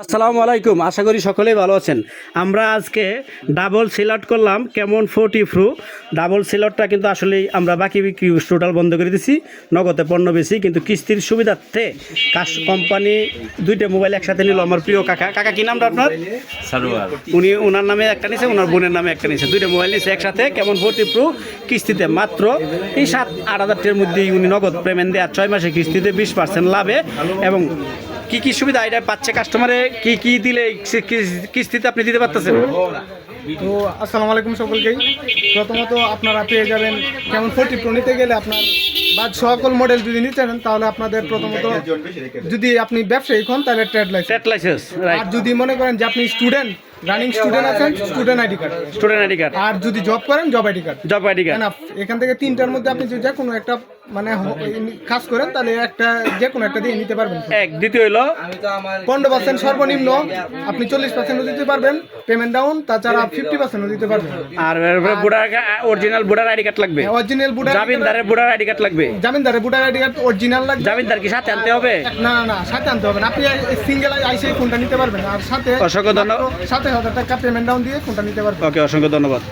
আসসালামু আলাইকুম, আশা করি সকলেই ভালো আছেন। আমরা আজকে ডাবল সিলট করলাম কেমন 40 প্রো ডাবল সিলটটা কিন্তু আসলেই আমরা বাকি বিক্রি টোটাল বন্ধ করে দিছি, নগদে পণ্য বেশি কিন্তু কিস্তির সুবিধার্থে কোম্পানি দুইটা মোবাইল একসাথে নিল। আমার প্রিয় কাকা কি নামটা আপনার? সারোয়ার। উনি ওনার নামে একটা নিছে, ওনার বোনের নামে একটা নিছে, দুইটা মোবাইল নিছে একসাথে কেমন 40 প্রো কিস্তিতে মাত্র এই 7-8 হাজার টাকার মধ্যেই উনি নগদ পেমেন্ট দেয় 6 মাসে কিস্তিতে 20% লাভে। এবং কি কি সুবিধা এটা পাচ্ছে কাস্টমারে, কি কি দিলে কিস্তিতে আপনি দিতে পারতেছেন? তো আসসালামু আলাইকুম সকলকেই। প্রথমত আপনারা পেয়ে যাবেন কেমন 40 প্রো নিতে গেলে আপনার বা সকল মডেল যদি নিতে চান তাহলে আপনাদের প্রথমত যদি আপনি ব্যবসায়িক হন তাহলে ট্রেড লাইসেন্স, আর যদি মনে করেন যে আপনি স্টুডেন্ট রানিং স্টুডেন্ট আছেন স্টুডেন্ট আইডি কার্ড, আর যদি জব করেন জব আইডি কার্ড। এখান থেকে তিনটার মধ্যে আপনি যদি যে কোনো একটা মানে কাজ করেন তাহলে একটা যে কোনো একটা দিয়ে নিতে পারবেন। দ্বিতীয় হলো 15% সর্বনিম্ন, আপনি 40% দিতে পারবেন পেমেন্ট ডাউন, তাছাড়া 50% দিতে পারবেন। আর অরিজিনাল ভোটার আইডি কার্ড লাগবে, অরিজিনাল ভোটার, জামিনদারের ভোটার আইডি কার্ড লাগবে। জামিনদারের ভোটার আইডি কার্ড অরিজিনাল লাগবে। জামিনদার কি সাথে আনতে হবে? না না, সাথে আনতে হবে না, আপনি সিঙ্গেল আইসে ফোনটা নিতে পারবেন। আর সাথে অসংখ্য ধন্যবাদ, 7,000 টাকা পেমেন্ট ডাউন দিয়ে ফোনটা নিতে পারবেন। ওকে, অসংখ্য ধন্যবাদ।